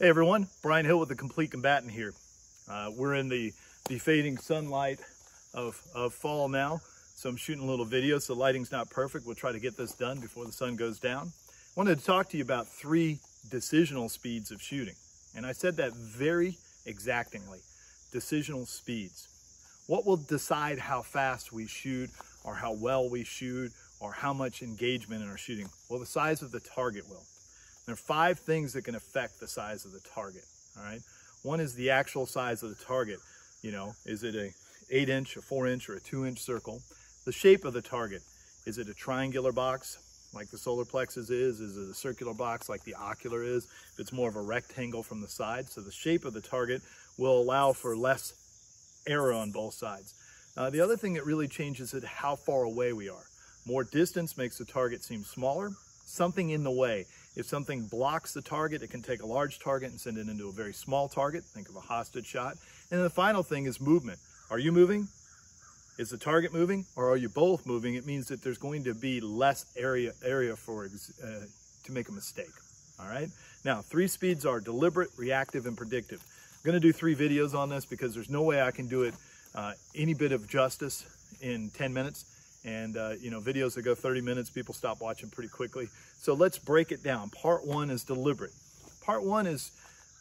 Hey everyone, Brian Hill with the Complete Combatant here. We're in the fading sunlight of fall now, so I'm shooting a little video, so the lighting's not perfect. We'll try to get this done before the sun goes down. I wanted to talk to you about 3 decisional speeds of shooting, and I said that very exactingly. Decisional speeds. What will decide how fast we shoot, or how well we shoot, or how much engagement in our shooting? Well, the size of the target will. There are 5 things that can affect the size of the target, all right? One is the actual size of the target. You know, is it a 8-inch, a 4-inch, or a 2-inch circle? The shape of the target. Is it a triangular box like the solar plexus is? Is it a circular box like the ocular is? If it's more of a rectangle from the side. So the shape of the target will allow for less error on both sides. The other thing that really changes is how far away we are. More distance makes the target seem smaller. Something in the way. If something blocks the target, it can take a large target and send it into a very small target. Think of a hostage shot. And then the final thing is movement. Are you moving? Is the target moving? Or are you both moving? It means that there's going to be less area for to make a mistake. All right. Now, 3 speeds are deliberate, reactive, and predictive. I'm going to do 3 videos on this because there's no way I can do it any bit of justice in 10 minutes. And, you know, videos that go 30 minutes, people stop watching pretty quickly. So let's break it down. Part 1 is deliberate. Part 1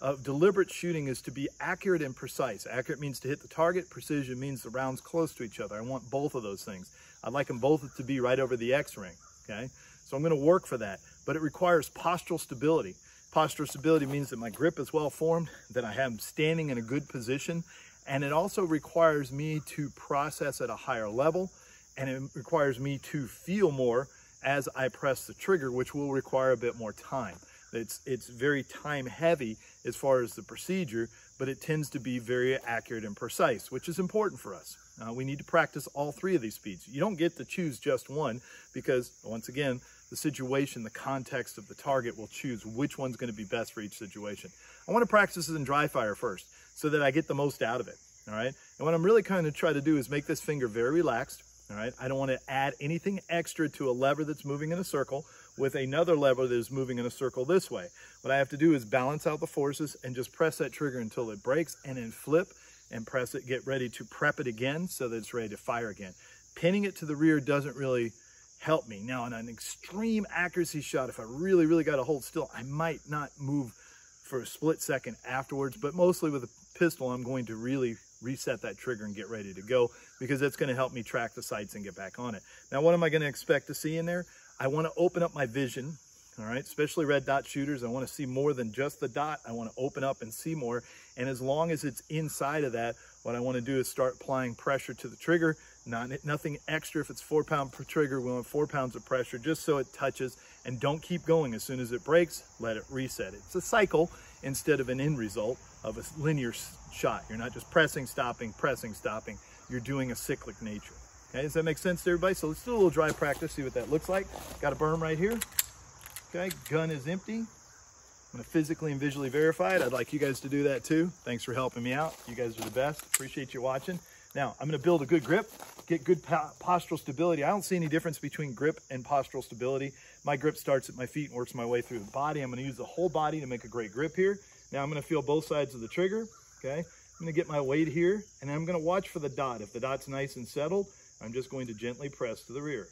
of deliberate shooting is to be accurate and precise. Accurate means to hit the target. Precision means the rounds close to each other. I want both of those things. I'd like them both to be right over the X-ring, okay? So I'm going to work for that. But it requires postural stability. Postural stability means that my grip is well formed, that I am standing in a good position, and it also requires me to process at a higher level. And it requires me to feel more as I press the trigger, which will require a bit more time. It's very time heavy as far as the procedure, but it tends to be very accurate and precise, which is important for us. We need to practice all 3 of these speeds. You don't get to choose just one because, once again, the situation, the context of the target will choose which one's going to be best for each situation. I want to practice this in dry fire first so that I get the most out of it, all right? And what I'm really kind of trying to do is make this finger very relaxed. All right, I don't want to add anything extra to a lever that's moving in a circle with another lever that is moving in a circle this way. What I have to do is balance out the forces and just press that trigger until it breaks, and then flip and press it, get ready to prep it again so that it's ready to fire again. Pinning it to the rear doesn't really help me. Now, in an extreme accuracy shot, if I really got to hold still, I might not move for a split second afterwards, but mostly with a pistol, I'm going to really reset that trigger and get ready to go because that's going to help me track the sights and get back on it. Now, what am I going to expect to see in there? I want to open up my vision, all right, especially red dot shooters. I want to see more than just the dot. I want to open up and see more. And as long as it's inside of that, what I want to do is start applying pressure to the trigger. Nothing extra. If it's 4-pound per trigger, we want 4 pounds of pressure just so it touches, and don't keep going. As soon as it breaks, let it reset. It's a cycle instead of an end result of a linear shot. You're not just pressing, stopping, stopping. You're doing a cyclic nature. Okay, does that make sense to everybody? So let's do a little dry practice, see what that looks like. Got a berm right here. Okay, gun is empty. I'm gonna physically and visually verify it. I'd like you guys to do that too. Thanks for helping me out. You guys are the best. Appreciate you watching. Now, I'm gonna build a good grip, get good postural stability. I don't see any difference between grip and postural stability. My grip starts at my feet and works my way through the body. I'm gonna use the whole body to make a great grip here. Now I'm gonna feel both sides of the trigger, okay? I'm gonna get my weight here, and I'm gonna watch for the dot. If the dot's nice and settled, I'm just going to gently press to the rear.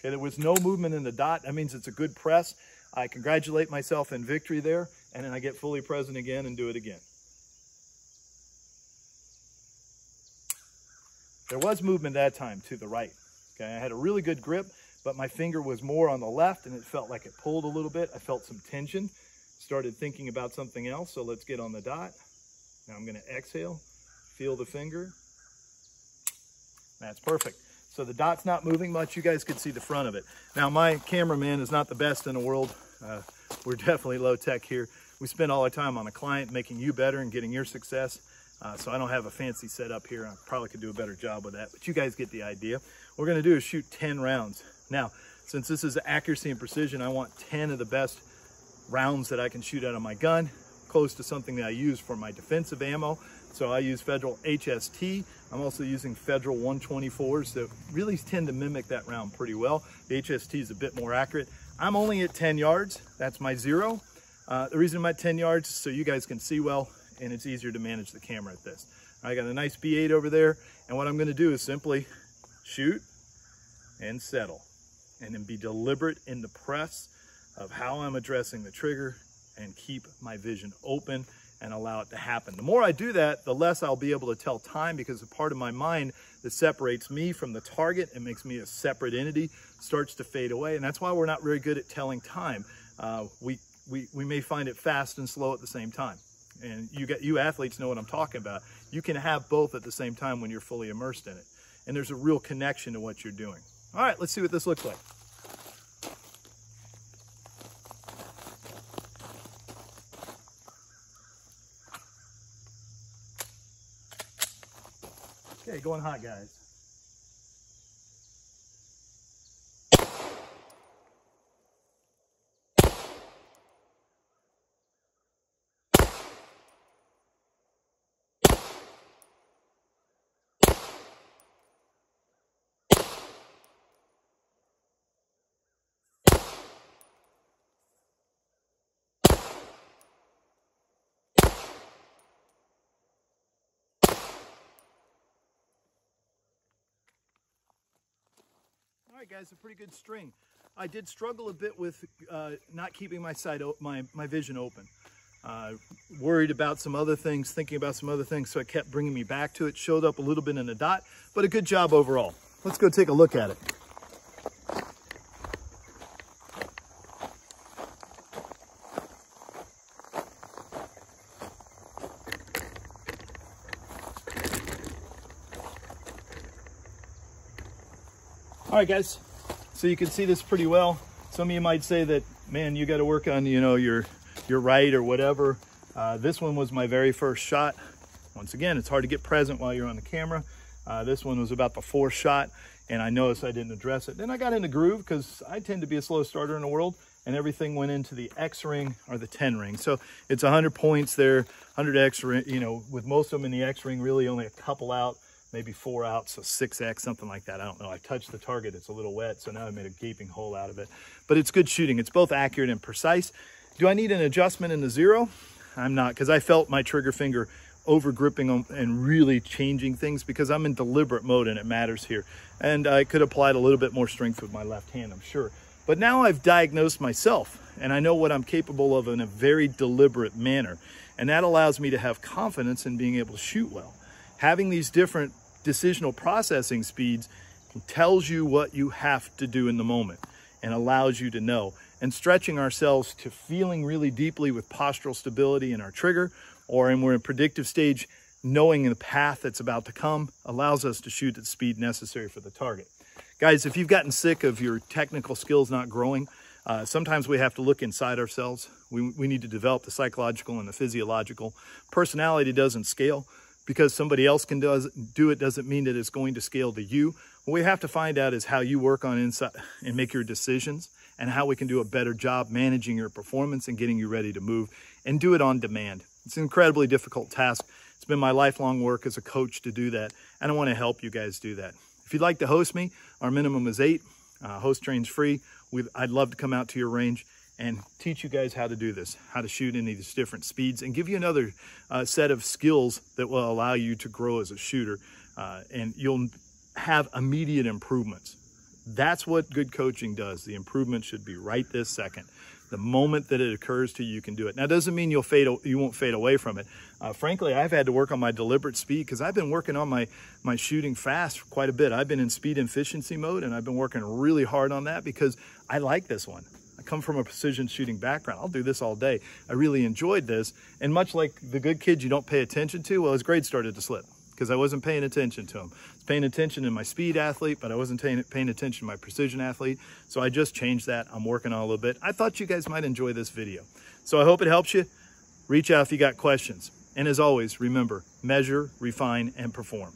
Okay, there was no movement in the dot. That means it's a good press. I congratulate myself in victory there, and then I get fully present again and do it again. There was movement that time to the right. Okay, I had a really good grip, but my finger was more on the left, and it felt like it pulled a little bit. I felt some tension. Started thinking about something else, so let's get on the dot. Now I'm going to exhale, feel the finger. That's perfect. So the dot's not moving much. You guys could see the front of it. Now, my cameraman is not the best in the world. We're definitely low tech here. We spend all our time on a client, making you better and getting your success. So I don't have a fancy setup here. I probably could do a better job with that, but you guys get the idea. What we're going to do is shoot 10 rounds. Now, since this is accuracy and precision, I want 10 of the best rounds that I can shoot out of my gun, close to something that I use for my defensive ammo. So I use Federal HST. I'm also using Federal 124s that really tend to mimic that round pretty well. The HST is a bit more accurate. I'm only at 10 yards. That's my 0. The reason I'm at 10 yards is so you guys can see well, and it's easier to manage the camera at this. I got a nice B8 over there, and what I'm gonna do is simply shoot and settle, and then be deliberate in the press of how I'm addressing the trigger and keep my vision open and allow it to happen. The more I do that, the less I'll be able to tell time, because the part of my mind that separates me from the target and makes me a separate entity starts to fade away. And that's why we're not very good at telling time. We may find it fast and slow at the same time. And you athletes know what I'm talking about. You can have both at the same time when you're fully immersed in it. And there's a real connection to what you're doing. All right, let's see what this looks like. Okay, going hot, guys. All right, guys, a pretty good string. I did struggle a bit with not keeping my vision open. Worried about some other things, thinking about some other things, so it kept bringing me back to it. Showed up a little bit in the dot, but a good job overall. Let's go take a look at it. All right, guys, so you can see this pretty well. Some of you might say that, man, you got to work on, your right or whatever. This one was my very first shot. Once again, it's hard to get present while you're on the camera. This one was about the fourth shot, and I noticed I didn't address it. Then I got in the groove, because I tend to be a slow starter in the world, and everything went into the X ring or the 10 ring. So it's 100 points there, 100 X ring, with most of them in the X ring, really only a couple out, maybe 4 out, so 6X, something like that. I don't know. I touched the target. It's a little wet, so now I made a gaping hole out of it. But it's good shooting. It's both accurate and precise. Do I need an adjustment in the zero? I'm not, because I felt my trigger finger over gripping them and really changing things, because I'm in deliberate mode and it matters here. And I could apply a little bit more strength with my left hand, I'm sure. But now I've diagnosed myself, and I know what I'm capable of in a very deliberate manner. And that allows me to have confidence in being able to shoot well. Having these different decisional processing speeds tells you what you have to do in the moment and allows you to know. And stretching ourselves to feeling really deeply with postural stability in our trigger, or when we're in predictive stage, knowing the path that's about to come, allows us to shoot at the speed necessary for the target. Guys, if you've gotten sick of your technical skills not growing, sometimes we have to look inside ourselves. We need to develop the psychological and the physiological. Personality doesn't scale. Because somebody else can do it doesn't mean that it's going to scale to you. What we have to find out is how you work on inside and make your decisions, and how we can do a better job managing your performance and getting you ready to move, and do it on demand. It's an incredibly difficult task. It's been my lifelong work as a coach to do that, and I want to help you guys do that. If you'd like to host me, our minimum is 8. Host train's free. I'd love to come out to your range and teach you guys how to do this, how to shoot in these different speeds, and give you another set of skills that will allow you to grow as a shooter, and you'll have immediate improvements. That's what good coaching does. The improvement should be right this second. The moment that it occurs to you, you can do it. Now, it doesn't mean you won't fade away from it. Frankly, I've had to work on my deliberate speed, because I've been working on my shooting fast for quite a bit. I've been in speed efficiency mode, and I've been working really hard on that because I like this one. I come from a precision shooting background. I'll do this all day. I really enjoyed this. And much like the good kids you don't pay attention to, well, his grades started to slip because I wasn't paying attention to them. I was paying attention to my speed athlete, but I wasn't paying attention to my precision athlete. So I just changed that. I'm working on it a little bit. I thought you guys might enjoy this video. So I hope it helps you. Reach out if you got questions. And as always, remember, measure, refine, and perform.